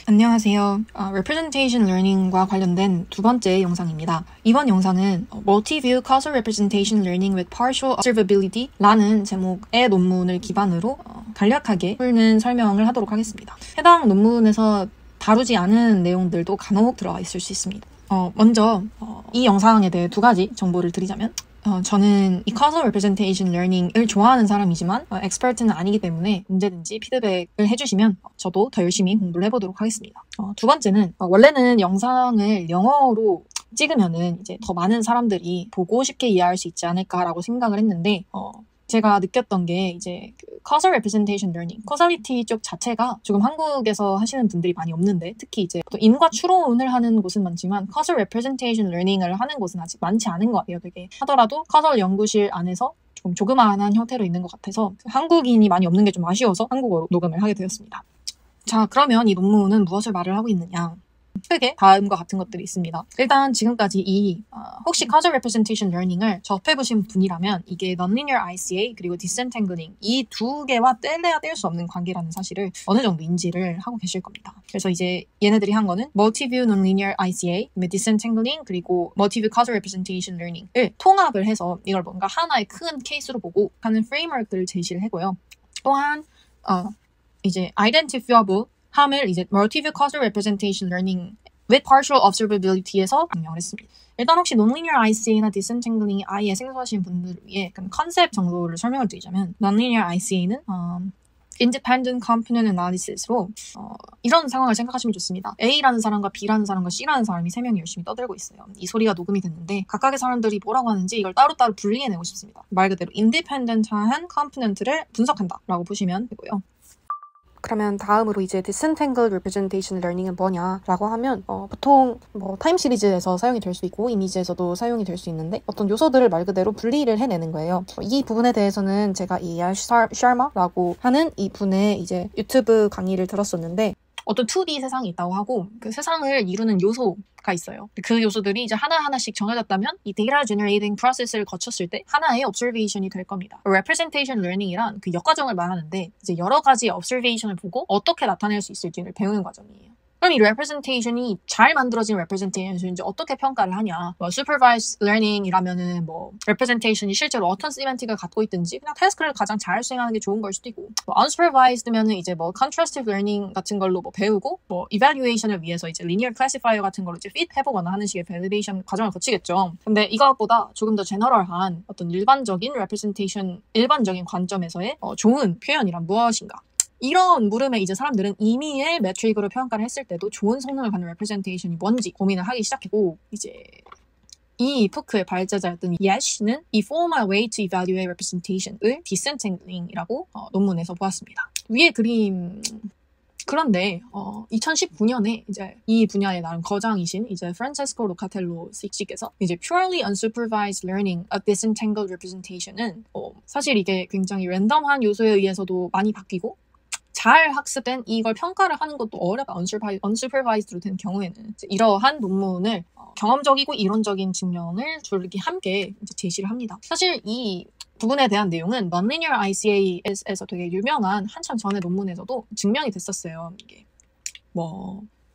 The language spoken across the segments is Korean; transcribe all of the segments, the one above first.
안녕하세요. Representation Learning과 관련된 두 번째 영상입니다. 이번 영상은 Multi-View Causal Representation Learning with Partial Observability 라는 제목의 논문을 기반으로 간략하게 풀는 설명을 하도록 하겠습니다. 해당 논문에서 다루지 않은 내용들도 간혹 들어가 있을 수 있습니다. 먼저 이 영상에 대해 두 가지 정보를 드리자면 저는 이 Causal Representation Learning을 좋아하는 사람이지만 엑스퍼트는 아니기 때문에 언제든지 피드백을 해주시면 저도 더 열심히 공부를 해보도록 하겠습니다. 두 번째는 원래는 영상을 영어로 찍으면은 이제 더 많은 사람들이 보고 쉽게 이해할 수 있지 않을까라고 생각을 했는데 제가 느꼈던 게 이제 Causal Representation Learning, Causality 쪽 자체가 조금 한국에서 하시는 분들이 많이 없는데 특히 이제 또 인과 추론을 하는 곳은 많지만 Causal Representation Learning을 하는 곳은 아직 많지 않은 것 같아요. 되게 하더라도 Causal 연구실 안에서 조금 조그마한 형태로 있는 것 같아서 한국인이 많이 없는 게 좀 아쉬워서 한국어로 녹음을 하게 되었습니다. 자, 그러면 이 논문은 무엇을 말을 하고 있느냐? 크게 다음과 같은 것들이 있습니다. 일단 지금까지 혹시 Causal Representation Learning을 접해보신 분이라면 이게 Nonlinear ICA 그리고 Disentangling 이 두 개와 뗄래야 뗄 수 없는 관계라는 사실을 어느 정도 인지를 하고 계실 겁니다. 그래서 이제 얘네들이 한 거는 Multi-View Nonlinear ICA, Disentangling 그리고 Multi-View Causal Representation Learning을 통합을 해서 이걸 뭔가 하나의 큰 케이스로 보고 하는 프레임워크를 제시를 하고요. 또한 이제 Identifiable 함을 이제 Multi-View Causal Representation Learning with Partial Observability에서 증명을 했습니다. 일단 혹시 Nonlinear ICA나 Disentangling이 아예 생소하신 분들을 위해 컨셉 정도를 설명을 드리자면 Nonlinear ICA는 Independent Component Analysis로 이런 상황을 생각하시면 좋습니다. A라는 사람과 B라는 사람과 C라는 사람이 세 명이 열심히 떠들고 있어요. 이 소리가 녹음이 됐는데 각각의 사람들이 뭐라고 하는지 이걸 따로따로 분리해내고 싶습니다. 말 그대로 independent한 컴포넌트를 분석한다 라고 보시면 되고요. 그러면 다음으로 이제 Disentangled Representation Learning은 뭐냐라고 하면 보통 타임 시리즈에서 사용이 될 수 있고 이미지에서도 사용이 될 수 있는데 어떤 요소들을 말 그대로 분리를 해내는 거예요. 이 부분에 대해서는 제가 이 샤마라고 하는 이 분의 이제 유튜브 강의를 들었었는데 어떤 2D 세상이 있다고 하고 그 세상을 이루는 요소가 있어요. 그 요소들이 이제 하나하나씩 정해졌다면 이 데이터 제너레이팅 프로세스를 거쳤을 때 하나의 observation이 될 겁니다. representation learning이란 그 역과정을 말하는데 이제 여러 가지 observation을 보고 어떻게 나타낼 수 있을지를 배우는 과정이에요. 그럼 이 representation이 잘 만들어진 representation을 이제 어떻게 평가를 하냐. supervised learning이라면은 representation이 실제로 어떤 시멘틱을 갖고 있든지 그냥 태스크를 가장 잘 수행하는 게 좋은 걸 수도 있고 unsupervised면은 이제 contrastive learning 같은 걸로 배우고 evaluation을 위해서 이제 linear classifier 같은 걸로 이제 fit 해보거나 하는 식의 validation 과정을 거치겠죠. 근데 이것보다 조금 더 제너럴한 어떤 일반적인 representation, 일반적인 관점에서의 좋은 표현이란 무엇인가? 이런 물음에 이제 사람들은 임의의 매트릭으로 평가를 했을 때도 좋은 성능을 갖는 representation이 뭔지 고민을 하기 시작했고 이제 이 푸크의 발제자였던 예시는 이 formal way to evaluate representation을 Disentangling이라고 논문에서 보았습니다. 위의 그림 그런데 2019년에 이제 이 분야의 나름 거장이신 이제 프란체스코 로카텔로 씨께서 이제 purely unsupervised learning of disentangled representation은 사실 이게 굉장히 랜덤한 요소에 의해서도 많이 바뀌고 잘 학습된 이걸 평가를 하는 것도 어렵다. unsupervised로 된 경우에는 이러한 논문을 경험적이고 이론적인 증명을 둘이 함께 이제 제시를 합니다. 사실 이 부분에 대한 내용은 Nonlinear ICA에서 되게 유명한 한참 전의 논문에서도 증명이 됐었어요.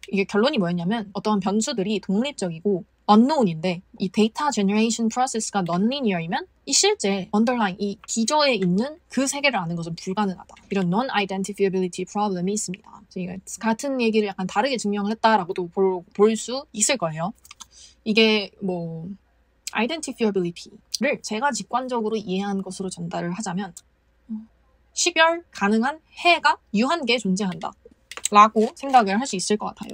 이게 결론이 뭐였냐면 어떤 변수들이 독립적이고 unknown인데 이 데이터 제너레이션 프로세스가 non-linear이면 이 실제 underlying 이 기저에 있는 그 세계를 아는 것은 불가능하다. 이런 non-identifiability problem이 있습니다. 저희가 같은 얘기를 약간 다르게 증명을 했다라고도 볼 수 있을 거예요. 이게 identifiability를 제가 직관적으로 이해한 것으로 전달을 하자면 식별 가능한 해가 유한계에 존재한다 라고 생각을 할 수 있을 것 같아요.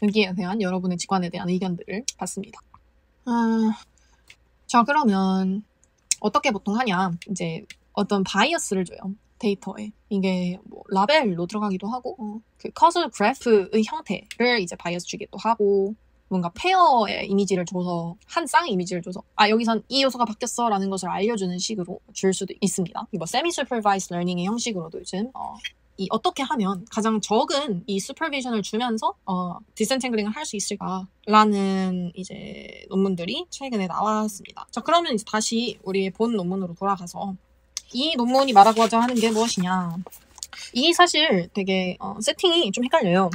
여기에 대한 여러분의 직관에 대한 의견들을 봤습니다. 자, 그러면 어떻게 보통 하냐. 이제 어떤 바이어스를 줘요. 데이터에. 이게 라벨로 들어가기도 하고 그 커즐 그래프의 형태를 이제 바이어스 주기도 하고 뭔가 페어의 이미지를 줘서 한 쌍의 이미지를 줘서 여기선 이 요소가 바뀌었어 라는 것을 알려주는 식으로 줄 수도 있습니다. semi supervised learning의 형식으로도 요즘 이 어떻게 하면 가장 적은 이 슈퍼비전을 주면서 디센탱글링을 할 수 있을까라는 이제 논문들이 최근에 나왔습니다. 자, 그러면 이제 다시 우리 본 논문으로 돌아가서 이 논문이 말하고자 하는 게 무엇이냐? 이 사실 되게 세팅이 좀 헷갈려요.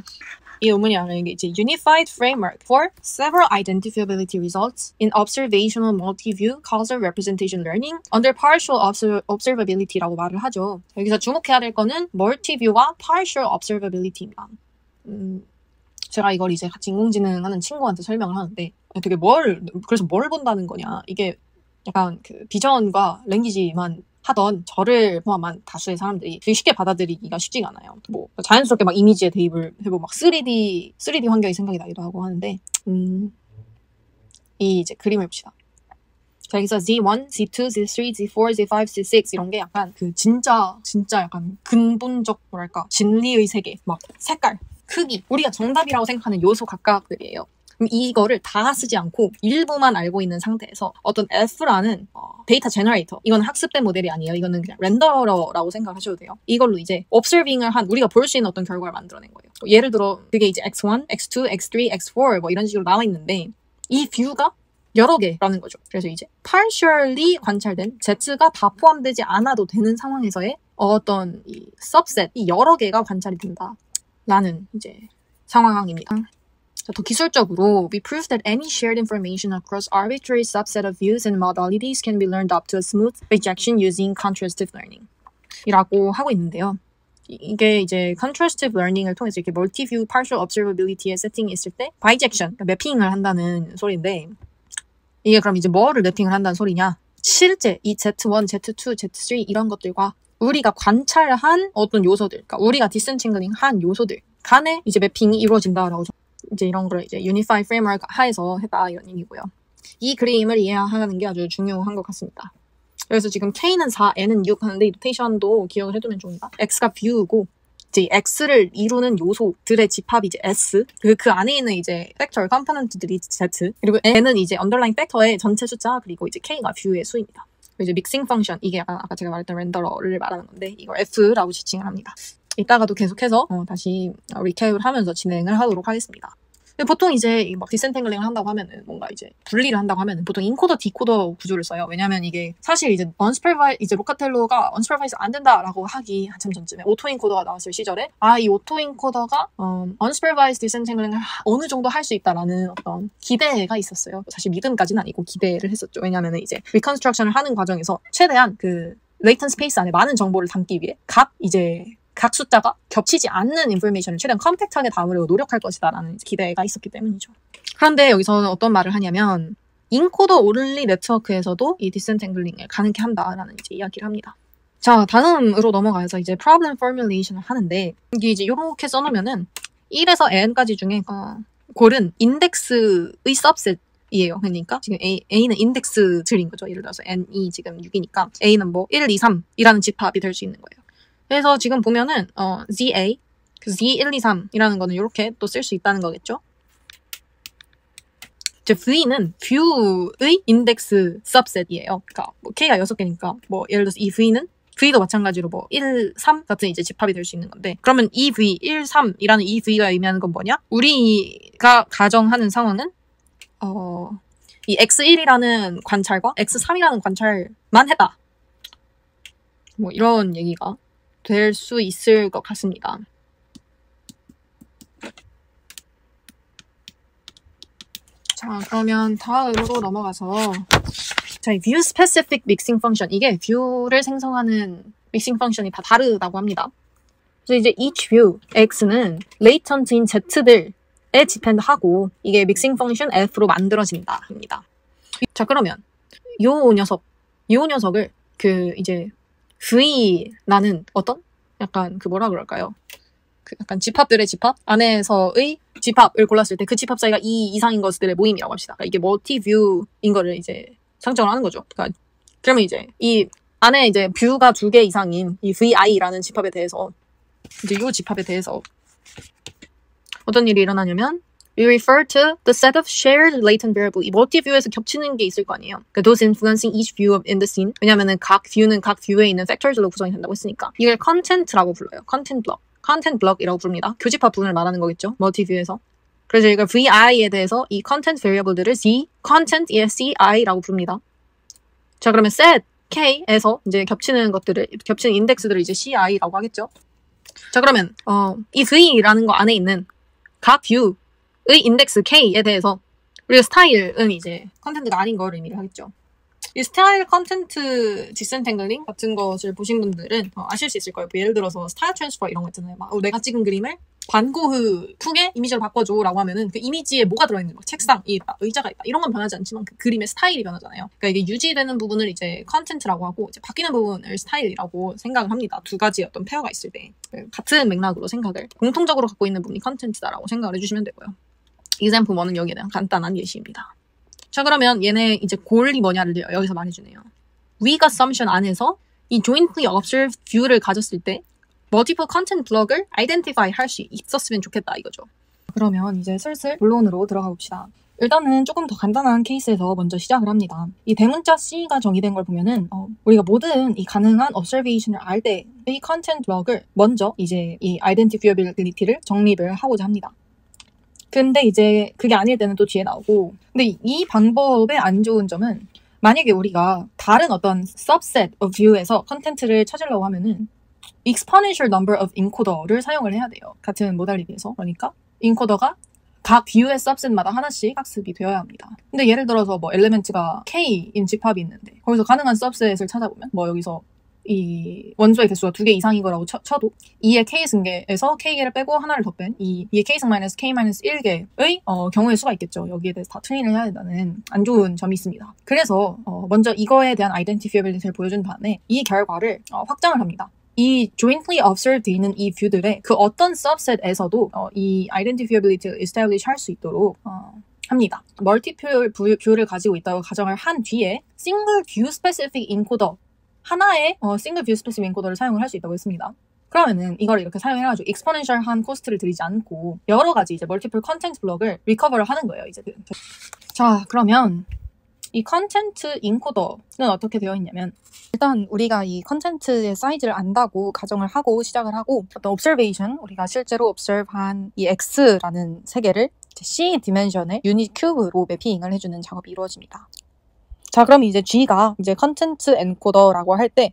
이 논문이 말하는 게 이제 Unified Framework for Several Identifiability Results in Observational Multi-View Causal Representation Learning under Partial Observability라고 말을 하죠. 여기서 주목해야 될 거는 Multi-View와 Partial Observability입니다. 제가 이걸 이제 같이 인공지능하는 친구한테 설명을 하는데 되게 그래서 뭘 본다는 거냐. 이게 약간 그 비전과 랭귀지만 하던 저를 포함한 다수의 사람들이 되게 쉽게 받아들이기가 쉽지가 않아요. 뭐 자연스럽게 막 이미지에 대입을 해보고 막 3D 환경이 생각이 나기도 하고 하는데 이 이제 그림을 봅시다. 자, 여기서 Z1, Z2, Z3, Z4, Z5, Z6 이런 게 약간 그 진짜 약간 근본적 뭐랄까 진리의 세계, 막 색깔, 크기, 우리가 정답이라고 생각하는 요소 각각들이에요. 그럼 이거를 다 쓰지 않고 일부만 알고 있는 상태에서 어떤 F라는 데이터 제너레이터, 이거는 학습된 모델이 아니에요. 이거는 그냥 렌더러라고 생각하셔도 돼요. 이걸로 이제 observing을 한 우리가 볼 수 있는 어떤 결과를 만들어낸 거예요. 예를 들어 그게 이제 X1, X2, X3, X4 뭐 이런 식으로 나와 있는데 이 뷰가 여러 개라는 거죠. 그래서 이제 partially 관찰된 Z가 다 포함되지 않아도 되는 상황에서의 어떤 이 subset, 이 여러 개가 관찰이 된다라는 이제 상황입니다. 더 기술적으로, we prove that any shared information across arbitrary subset of views and modalities can be learned up to a smooth rejection using contrastive learning. 이라고 하고 있는데요. 이게 이제 contrastive learning을 통해서 이렇게 multi-view partial observability의 세팅이 있을 때 bijection, 그러니까 매핑을 한다는 소리인데 이게 그럼 이제 뭐를 매핑을 한다는 소리냐? 실제 이 Z1, Z2, Z3 이런 것들과 우리가 관찰한 어떤 요소들, 그러니까 우리가 디센팅글링 한 요소들 간에 이제 매핑이 이루어진다라고 이제 이런 걸 이제 Unified Framework 하에서 했다 이런 얘기고요. 이 그림을 이해하는 게 아주 중요한 것 같습니다. 그래서 지금 K는 4, N은 6 하는데 이 노테이션도 기억을 해두면 좋습니다. X가 뷰고 이제 X를 이루는 요소들의 집합이 이제 S, 그 안에 있는 이제 팩터 컴포넌트들이 Z, 그리고 N은 이제 언더라인 팩터의 전체 숫자, 그리고 이제 K가 뷰의 수입니다. 이제 믹싱 펑션, 이게 약간 아까 제가 말했던 렌더러를 말하는 건데 이걸 F라고 지칭을 합니다. 이따가도 계속해서 다시 리캡을 하면서 진행을 하도록 하겠습니다. 근데 보통 이제 막 디센탱글링을 한다고 하면은 뭔가 이제 분리를 한다고 하면은 보통 인코더 디코더 구조를 써요. 왜냐면 이게 사실 이제 이제 로카텔로가 언스퍼바이즈 안 된다라고 하기 한참 전쯤에 오토 인코더가 나왔을 시절에 이 오토 인코더가 언스퍼바이즈 디센탱글링을 어느 정도 할 수 있다라는 어떤 기대가 있었어요. 사실 믿음까지는 아니고 기대를 했었죠. 왜냐면은 이제 리컨스트럭션을 하는 과정에서 최대한 그 레이턴 스페이스 안에 많은 정보를 담기 위해 각 숫자가 겹치지 않는 인포메이션을 최대한 컴팩트하게 담으려고 노력할 것이다라는 기대가 있었기 때문이죠. 그런데 여기서는 어떤 말을 하냐면 인코더 온리 네트워크에서도 이 디센탱글링을 가능케 한다라는 이제 이야기를 합니다. 자, 다음으로 넘어가서 이제 프로블럼 포뮬레이션을 하는데 이게 이제 이렇게 써놓으면은 1에서 n까지 중에 고른 인덱스의 서브셋이에요. 그러니까 지금 A는 인덱스들인 거죠. 예를 들어서 n이 지금 6이니까 A는 뭐 1, 2, 3이라는 집합이 될 수 있는 거예요. 그래서 지금 보면은 ZA, Z1, 2, 3이라는 거는 이렇게 또 쓸 수 있다는 거겠죠. 이제 V는 뷰의 인덱스 서브셋이에요. 그러니까 뭐 K가 6개니까 뭐 예를 들어서 이 V도 마찬가지로 뭐 1, 3 같은 이제 집합이 될 수 있는 건데 그러면 이 V, 1, 3이라는 이 V가 의미하는 건 뭐냐? 우리가 가정하는 상황은 이 X1이라는 관찰과 X3이라는 관찰만 했다. 뭐 이런 얘기가 될 수 있을 것 같습니다. 자, 그러면 다음으로 넘어가서 이 view specific mixing function, 이게 뷰를 생성하는 믹싱 펑션이 다 다르다고 합니다. 그래서 이제 each view x는 latent인 z들에 depend하고 이게 믹싱 펑션 f로 만들어진다 입니다. 자, 그러면 요 녀석을 이제 V라는 어떤 약간 뭐라 그럴까요? 약간 집합들의 집합 안에서의 집합을 골랐을 때 그 집합 사이가 2 이상인 것들의 모임이라고 합시다. 그러니까 이게 멀티뷰인 거를 이제 상정을 하는 거죠. 그러면 이제 이 안에 이제 뷰가 2개 이상인 이 VI라는 집합에 대해서 이제 이 집합에 대해서 어떤 일이 일어나냐면 we refer to the set of shared latent variable. 이 멀티뷰에서 겹치는 게 있을 거 아니에요. 그러니까 those influencing each view in the scene. 왜냐면은 각 뷰는 각 뷰에 있는 팩터들로 구성이 된다고 했으니까. 이걸 content라고 불러요. content block이라고 부릅니다. 교집합 부분을 말하는 거겠죠. 멀티뷰에서. 그래서 이걸 VI에 대해서 이 content variable들을 content CI라고 부릅니다. 자, 그러면 set K에서 이제 겹치는 인덱스들을 이제 CI라고 하겠죠. 자, 그러면 이 V라는 거 안에 있는 각 뷰의 인덱스 K에 대해서 우리가 스타일은 이제 컨텐츠가 아닌 걸 의미를 하겠죠. 이 스타일 컨텐트 디센탱글링 같은 것을 보신 분들은 아실 수 있을 거예요. 예를 들어서 스타일 트랜스퍼 이런 거 있잖아요. 막 내가 찍은 그림을 반고흐 풍의 이미지로 바꿔줘 라고 하면은 그 이미지에 뭐가 들어있는 거, 책상이 있다, 의자가 있다 이런 건 변하지 않지만 그 그림의 스타일이 변하잖아요. 그러니까 이게 유지되는 부분을 이제 컨텐츠라고 하고 이제 바뀌는 부분을 스타일이라고 생각을 합니다. 두 가지 어떤 페어가 있을 때 같은 맥락으로 생각을 공통적으로 갖고 있는 부분이 컨텐츠다라고 생각을 해주시면 되고요. example 1은 여기에 대한 간단한 예시입니다. 자, 그러면 얘네 이제 골이 뭐냐를 여기서 말해주네요. weak assumption 안에서 이 jointly observed view를 가졌을 때 multiple content block을 identify 할 수 있었으면 좋겠다 이거죠. 그러면 이제 슬슬 본론으로 들어가 봅시다. 일단은 조금 더 간단한 케이스에서 먼저 시작을 합니다. 이 대문자 C가 정의된 걸 보면은 우리가 모든 이 가능한 observation을 알 때의 content block을 먼저 이제 이 identifiability를 정립을 하고자 합니다. 근데 이제 그게 아닐 때는 또 뒤에 나오고, 근데 이 방법의 안 좋은 점은 만약에 우리가 다른 어떤 subset of view에서 컨텐츠를 찾으려고 하면은 exponential number of encoder를 사용을 해야 돼요. 같은 모달리티에서. 그러니까 encoder가 각 뷰의 subset마다 하나씩 학습이 되어야 합니다. 근데 예를 들어서 뭐 엘리멘트가 K인 집합이 있는데 거기서 가능한 subset을 찾아보면 뭐 여기서 이 원소의 개수가 2개 이상인 거라고 쳐도 2의 K승계에서 K개를 빼고 하나를 더 뺀 2의 K승 마이너스 K 마이너스 1개의 경우의 수가 있겠죠. 여기에 대해서 다 트레인을 해야 된다는 안 좋은 점이 있습니다. 그래서 먼저 이거에 대한 identifiability를 보여준 다음에 이 결과를 확장을 합니다. 이 jointly observed 돼 있는 이 뷰들의 그 어떤 subset에서도 이 identifiability를 establish 할 수 있도록 합니다. 멀티플 뷰를 가지고 있다고 가정을 한 뒤에 single view specific encoder 하나의 싱글 뷰 스페시픽 인코더를 사용을 할 수 있다고 했습니다. 그러면은 이걸 이렇게 사용해가지고 익스포넨셜한 코스트를 들이지 않고 여러 가지 이제 멀티플 컨텐츠 블럭을 리커버를 하는 거예요. 이제 자, 그러면 이 컨텐츠 인코더는 어떻게 되어 있냐면 일단 우리가 이 컨텐츠의 사이즈를 안다고 가정을 하고 시작을 하고 어떤 observation, 우리가 실제로 observe한 이 X라는 세계를 C 디멘션의 유닛 큐브로 매핑을 해주는 작업이 이루어집니다. 자, 그럼 이제 G가 이제 컨텐츠 엔코더라고 할 때,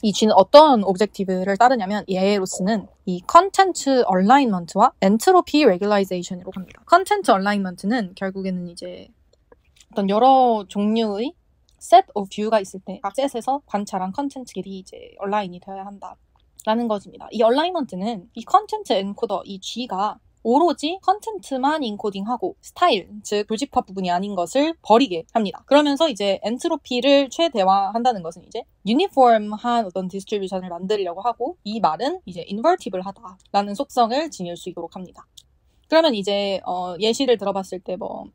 이 G는 어떤 오브젝티브를 따르냐면, 얘로서는 이 컨텐츠 얼라인먼트와 엔트로피 레귤라이제이션으로 합니다. 컨텐츠 얼라인먼트는 결국에는 이제 어떤 여러 종류의 set of view가 있을 때, 각 셋에서 관찰한 컨텐츠끼리 이제 얼라인이 되어야 한다라는 것입니다. 이 얼라인먼트는 이 컨텐츠 엔코더, 이 G가 오로지 컨텐츠만 인코딩하고 스타일, 즉 교집합 부분이 아닌 것을 버리게 합니다. 그러면서 이제 엔트로피를 최대화한다는 것은 이제 유니폼한 어떤 디스트리뷰션을 만들려고 하고 이 말은 이제 인버티블하다라는 속성을 지닐 수 있도록 합니다. 그러면 이제 예시를 들어봤을 때 뭐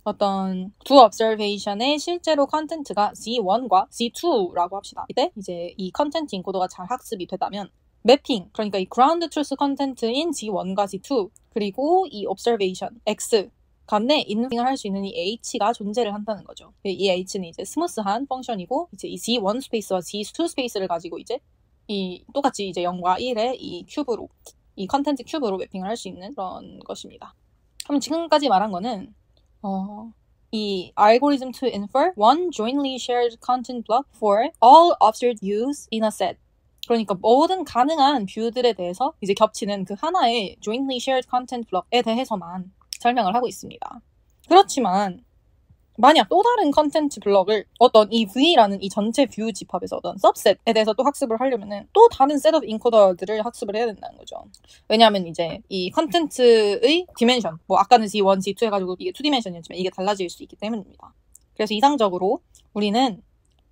어떤 두 observation의 실제로 컨텐츠가 C1과 C2라고 합시다. 이때 이제 이 컨텐츠 인코더가 잘 학습이 되다면 매핑, 그러니까 이 ground truth 컨텐츠인 G1과 G2 그리고 이 observation X 간에 인빙을 할 수 있는 이 H가 존재를 한다는 거죠. 이 H는 이제 스무스한 펑션이고 이제 이 C1 스페이스와 C2 스페이스를 가지고 이제 이 똑같이 이제 0과 1의 이 큐브로 이 컨텐츠 큐브로 매핑을 할 수 있는 그런 것입니다. 그럼 지금까지 말한 거는 이 algorithm to infer one jointly shared content block for all observed views in a set. 그러니까 모든 가능한 뷰들에 대해서 이제 겹치는 그 하나의 jointly shared content block에 대해서만 설명을 하고 있습니다. 그렇지만 만약 또 다른 컨텐츠 블럭을 어떤 이 V라는 이 전체 뷰 집합에서 어떤 subset에 대해서 또 학습을 하려면은 또 다른 set of encoder들을 학습을 해야 된다는 거죠. 왜냐하면 이제 이 컨텐츠의 디멘션, 뭐 아까는 C1, C2 해가지고 이게 2디멘션이었지만 이게 달라질 수 있기 때문입니다. 그래서 이상적으로 우리는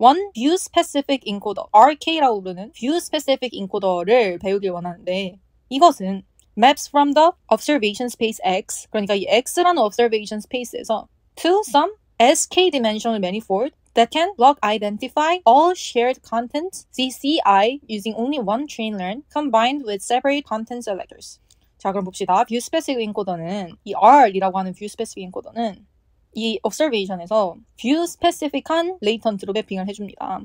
One View Specific Encoder, RK라고 부르는 View Specific Encoder를 배우길 원하는데 이것은 maps from the observation space X, 그러니까 이 X라는 observation space에서 to some SK-dimensional manifold that can block identify all shared contents CCI using only one train learn combined with separate content selectors. 자, 그럼 봅시다. View Specific Encoder는 이 R이라고 하는 View Specific Encoder는 이 observation에서 view specific한 latent로 매핑을 해줍니다.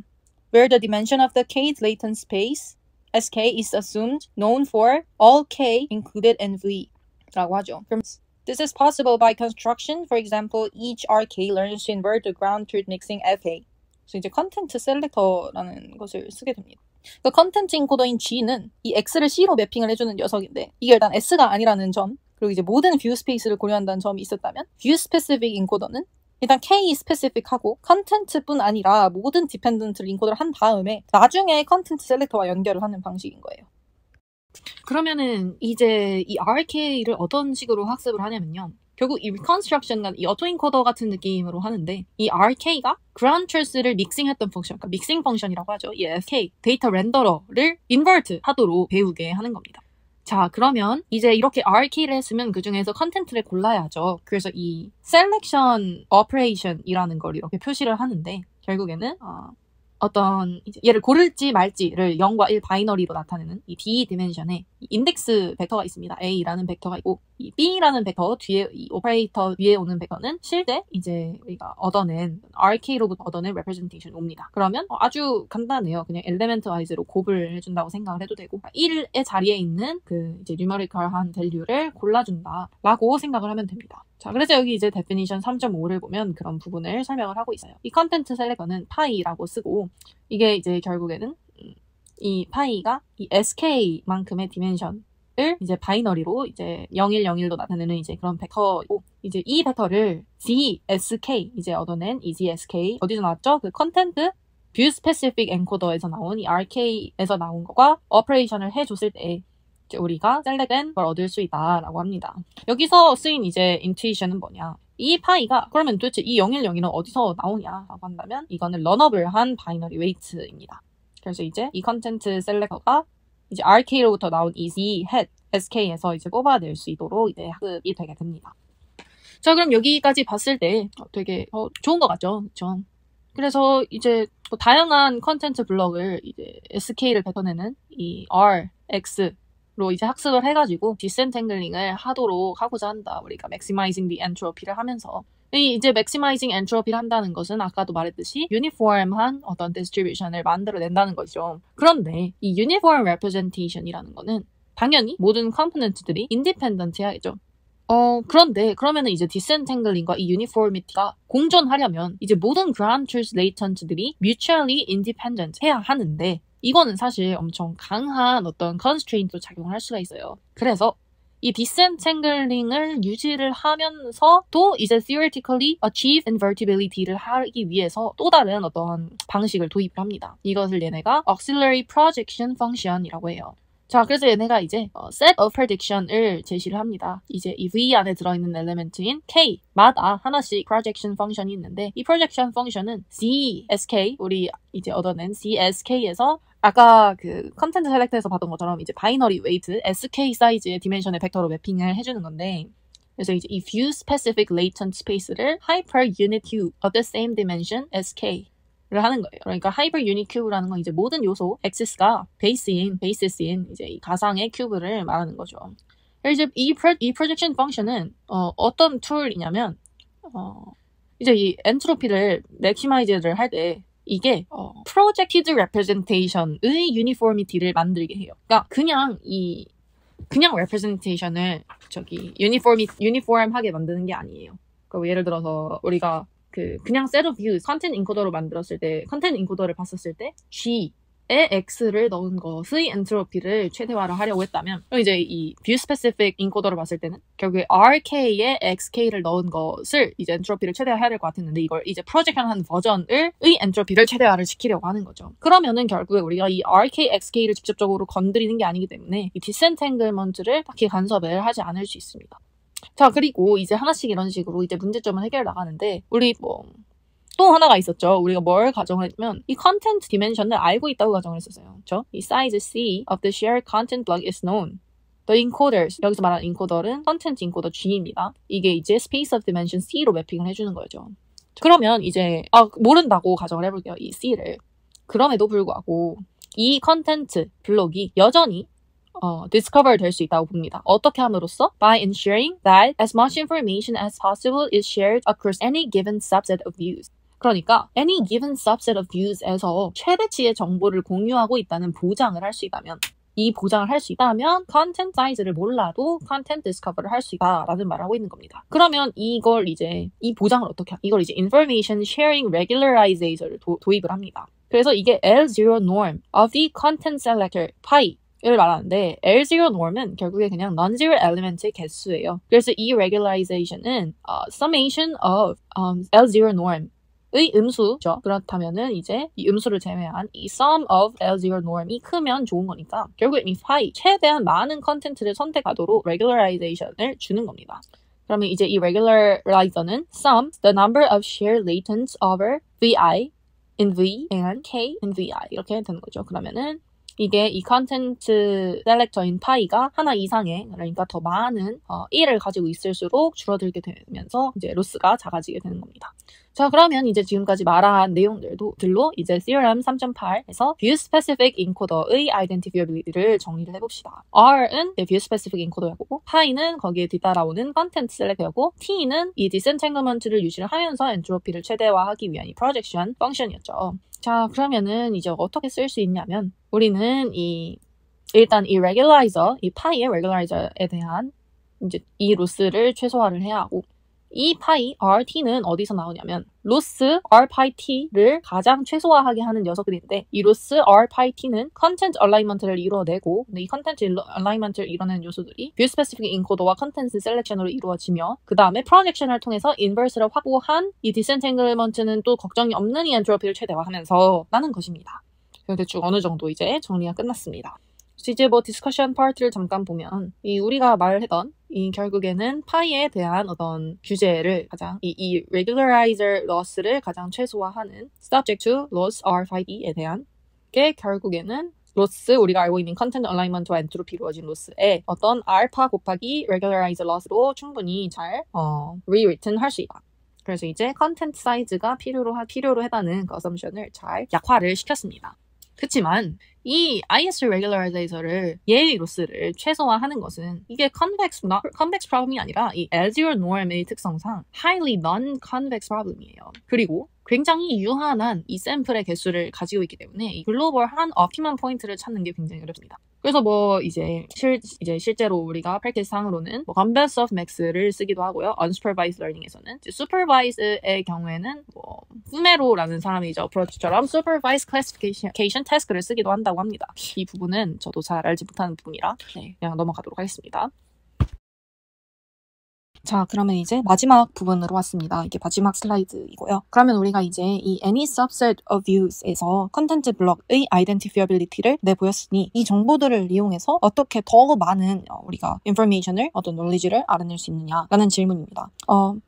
Where the dimension of the kth latent space SK is assumed known for all K included in V 라고 하죠. This is possible by construction. For example, each RK learns to invert the ground truth mixing FK. 그래서 이제 컨텐트 셀렉터라는 것을 쓰게 됩니다. 그 컨텐츠 인코더인 G는 이 X를 C로 매핑을 해주는 녀석인데 이게 일단 S가 아니라는 점 그리고 이제 모든 뷰 스페이스를 고려한다는 점이 있었다면 뷰 스페시픽 인코더는 일단 K 스페시픽하고 컨텐츠뿐 아니라 모든 디펜던트를 인코더를 한 다음에 나중에 컨텐츠 셀렉터와 연결을 하는 방식인 거예요. 그러면은 이제 이 RK를 어떤 식으로 학습을 하냐면요. 결국 이 reconstruction, 이 어토인코더 같은 느낌으로 하는데 이 RK가 ground truth를 믹싱했던 펑션, 그러니까 믹싱 펑션이라고 하죠. 이 FK, 데이터 렌더러를 인버트 하도록 배우게 하는 겁니다. 자, 그러면 이제 이렇게 RK를 했으면 그 중에서 컨텐츠를 골라야죠. 그래서 이 selection operation이라는 걸 이렇게 표시를 하는데 결국에는 어떤 이제 얘를 고를지 말지를 0과 1 바이너리로 나타내는 이 D 디멘션에 인덱스 벡터가 있습니다. A라는 벡터가 있고 이 B라는 벡터 뒤에 이 오퍼레이터 위에 오는 벡터는 실제 이제 우리가 얻어낸 RK로부터 얻어낸 representation 옵니다. 그러면 아주 간단해요. 그냥 엘리멘트 와이즈로 곱을 해준다고 생각을 해도 되고 1의 자리에 있는 그 이제 뉴머리컬한 밸류를 골라준다라고 생각을 하면 됩니다. 자, 그래서 여기 이제 definition 3.5를 보면 그런 부분을 설명을 하고 있어요. 이 컨텐트 셀렉터는 파이라고 쓰고 이게 이제 결국에는 이 파이가 이 sk만큼의 디멘션을 이제 바이너리로 이제 0101로 나타내는 이제 그런 벡터이고 이제 이 벡터를 zsk 이제 얻어낸 이 zsk 어디서 나왔죠? 그 컨텐트 뷰 스페시픽 엔코더에서 나온 이 RK에서 나온 거가 오퍼레이션을 해줬을 때 우리가 셀렉된 걸 얻을 수 있다라고 합니다. 여기서 쓰인 이제 인투이션은 뭐냐? 이 파이가 그러면 도대체 이 010은 어디서 나오냐라고 한다면 이거는 런어블한 바이너리 웨이트입니다. 그래서 이제 이 컨텐트 셀렉터가 이제 RK로부터 나온 이 Z head SK에서 이제 뽑아낼 수 있도록 이제 학습이 되게 됩니다. 자, 그럼 여기까지 봤을 때 되게 좋은 것 같죠? 그렇죠? 그래서 이제 다양한 컨텐트 블럭을 이제 SK를 뱉어내는 이 R, X 로 이제 학습을 해가지고 디센탱글링을 하도록 하고자 한다. 우리가 maximizing the entropy를 하면서 이제 maximizing entropy를 한다는 것은 아까도 말했듯이 uniform한 어떤 distribution을 만들어낸다는 거죠. 그런데 이 uniform representation이라는 거는 당연히 모든 컴포넌트들이 independent 해야겠죠. 그런데 그러면은 이제 디센탱글링과 이 uniformity가 공존하려면 이제 모든 ground truth latent들이 mutually independent 해야 하는데 이거는 사실 엄청 강한 어떤 constraint로 작용을 할 수가 있어요. 그래서 이 디센탱글링을 유지를 하면서도 이제 theoretically achieve invertibility를 하기 위해서 또 다른 어떤 방식을 도입을 합니다. 이것을 얘네가 auxiliary projection function이라고 해요. 자, 그래서 얘네가 이제 set of prediction을 제시를 합니다. 이제 이 V 안에 들어있는 엘리멘트인 K마다 하나씩 projection function이 있는데 이 projection function은 CSK, 우리 이제 얻어낸 CSK에서 아까 그 컨텐트 셀렉트에서 봤던 것처럼 이제 바이너리 웨이트 SK 사이즈의 디멘션의 벡터로 매핑을 해주는 건데 그래서 이제 이 view specific latent space를 hyper unit cube of the same dimension SK 를 하는 거예요. 그러니까 하이퍼 유닛 큐브라는 건 이제 모든 요소 엑시스가 베이스인 이제 이 가상의 큐브를 말하는 거죠. 그래서 이제 이 프로젝션 펑션은 어떤 툴이냐면 이제 이 엔트로피를 맥시마이즈를 할 때 이게 projected representation의 uniformity를 만들게 해요. 그러니까 그냥 representation을 uniform하게 만드는 게 아니에요. 그러니까 예를 들어서 우리가 그냥 set of views, 컨텐트 인코더로 만들었을 때, 컨텐트 인코더를 봤었을 때, G에 X를 넣은 것의 엔트로피를 최대화를 하려고 했다면, 그럼 이제 이 view specific 인코더를 봤을 때는, 결국에 RK에 XK를 넣은 것을 이제 엔트로피를 최대화해야 될 것 같았는데, 이걸 이제 프로젝션한 버전의 엔트로피를 최대화를 시키려고 하는 거죠. 그러면은 결국에 우리가 이 RK, XK를 직접적으로 건드리는 게 아니기 때문에, 이 디센탱글먼트를 딱히 간섭을 하지 않을 수 있습니다. 자, 그리고 이제 하나씩 이런 식으로 이제 문제점을 해결해 나가는데, 우리 또 하나가 있었죠. 우리가 뭘 가정을 했냐면, 이 컨텐트 디멘션을 알고 있다고 가정을 했었어요. 그렇죠? 이 size C of the shared content block is known. The encoders, 여기서 말하는 encoder는 컨텐트 인코더 G입니다. 이게 이제 space of dimension C로 매핑을 해주는 거죠. 그러면 이제, 모른다고 가정을 해볼게요. 이 C를. 그럼에도 불구하고, 이 컨텐트 블록이 여전히 discover 될 수 있다고 봅니다. 어떻게 함으로써? By ensuring that as much information as possible is shared across any given subset of views. 그러니까 any given subset of views에서 최대치의 정보를 공유하고 있다는 보장을 할 수 있다면 이 보장을 할 수 있다면 컨텐트 사이즈를 몰라도 컨텐트 디스커버를 할 수 있다라는 말을 하고 있는 겁니다. 그러면 이걸 이제 이 보장을 어떻게 하냐? 이걸 이제 Information Sharing Regularization을 도입을 합니다. 그래서 이게 L0 norm of the content selector 를 말하는데 L0 norm은 결국에 그냥 non-zero element의 개수예요. 그래서 이 regularization은 summation of L0 norm 의 음수죠. 그렇다면은 이제 이 음수를 제외한 이 sum of L0 norm이 크면 좋은 거니까 결국에 이 파이 최대한 많은 컨텐츠를 선택하도록 regularization을 주는 겁니다. 그러면 이제 이 regularize는 sums the number of shared latents over vi in v and k in vi 이렇게 되는 거죠. 그러면은 이게 이 컨텐츠 셀렉터인 파이가 하나 이상의 그러니까 더 많은 1을 가지고 있을수록 줄어들게 되면서 이제 로스가 작아지게 되는 겁니다. 자, 그러면 이제 지금까지 말한 내용들로 이제 Theorem 3.8에서 View Specific Encoder의 Identifiability를 정리를 해봅시다. R은 View Specific Encoder이고, 파이는 거기에 뒤따라오는 Content Selector이고, T는 이 Disentanglement를 유지를 하면서 엔트로피를 최대화하기 위한 이 Projection 펑션이었죠. 자, 그러면은 이제 어떻게 쓸 수 있냐면 우리는 일단 이 Regularizer, 이 파이의 Regularizer에 대한 이제 이 로스를 최소화를 해야 하고 이 파이 RT는 어디서 나오냐면 로스 R 파이 T를 가장 최소화하게 하는 녀석들인데 이 로스 R 파이 T는 컨텐츠 얼라인먼트를 이루어내고 이 컨텐츠 얼라인먼트를 이뤄내는 요소들이 뷰 스페시픽 인코더와 컨텐츠 셀렉션으로 이루어지며 그 다음에 프로젝션을 통해서 인버스를 확보한 이 디센탱글먼트는 또 걱정이 없는 이 엔트로피를 최대화하면서 라는 것입니다. 대충 어느 정도 이제 정리가 끝났습니다. 이제 뭐 디스커션 파트를 잠깐 보면 우리가 말했던 이 결국에는 파이에 대한 어떤 규제를 가장 이 regularizer loss를 가장 최소화하는 subject to loss R5E에 대한 게 결국에는 로스 우리가 알고 있는 컨텐츠 얼라인먼트와 엔트로피 이루어진 로스의 어떤 알파 곱하기 regularizer loss로 충분히 잘 rewritten 할 수 있다. 그래서 이제 컨텐츠 사이즈가 필요로 하다는 그 어썸션을 잘 약화를 시켰습니다. 그치만 이 IS regularizer를 얘의 로스를 최소화하는 것은 이게 convex problem이 아니라 이 L0 norm의 특성상 highly non-convex problem이에요. 그리고 굉장히 유한한 이 샘플의 개수를 가지고 있기 때문에 이 글로벌한 optimum 포인트를 찾는 게 굉장히 어렵습니다. 그래서 뭐 이제 실제로 우리가 프랙티스상으로는 뭐 converse of max를 쓰기도 하고요. unsupervised learning에서는 supervised의 경우에는 뭐 후메로라는 사람이 이제 어프로치처럼 supervised classification task를 쓰기도 한다고 합니다. 이 부분은 저도 잘 알지 못하는 부분이라 그냥 넘어가도록 하겠습니다. 자, 그러면 이제 마지막 부분으로 왔습니다. 이게 마지막 슬라이드이고요. 그러면 우리가 이제 이 any subset of views에서 컨텐츠 블럭의 identifiability를 내보였으니 이 정보들을 이용해서 어떻게 더 많은 우리가 information을 어떤 knowledge를 알아낼 수 있느냐라는 질문입니다.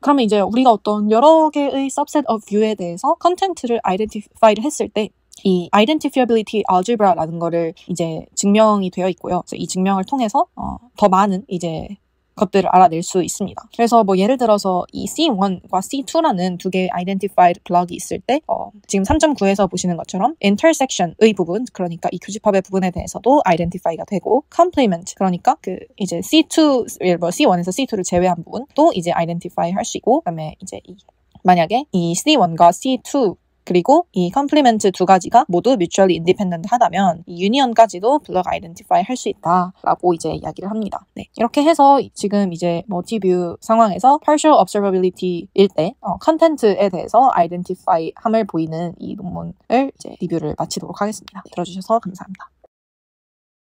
그러면 이제 우리가 어떤 여러 개의 subset of view에 대해서 컨텐츠를 identify를 했을 때 이 identifiability algebra라는 거를 이제 증명이 되어 있고요. 그래서 이 증명을 통해서 더 많은 이제 것들을 알아낼 수 있습니다. 그래서 뭐 예를 들어서 이 C1과 C2라는 두 개의 identified 블럭이 있을 때 지금 3.9에서 보시는 것처럼 intersection의 부분, 그러니까 이 교집합의 부분에 대해서도 identify가 되고 complement, 그러니까 그 이제 C1에서 C2를 제외한 부분도 이제 identify 할 수 있고, 그다음에 이제 만약에 이 C1과 C2 그리고 이 컴플리멘트 두 가지가 모두 mutually independent 하다면 이 유니언까지도 블럭 아이덴티파이 할 수 있다라고 이제 이야기를 합니다. 네. 이렇게 해서 지금 이제 멀티뷰 상황에서 partial observability일 때 컨텐츠에 대해서 아이덴티파이 함을 보이는 이 논문을 이제 리뷰를 마치도록 하겠습니다. 들어주셔서 감사합니다.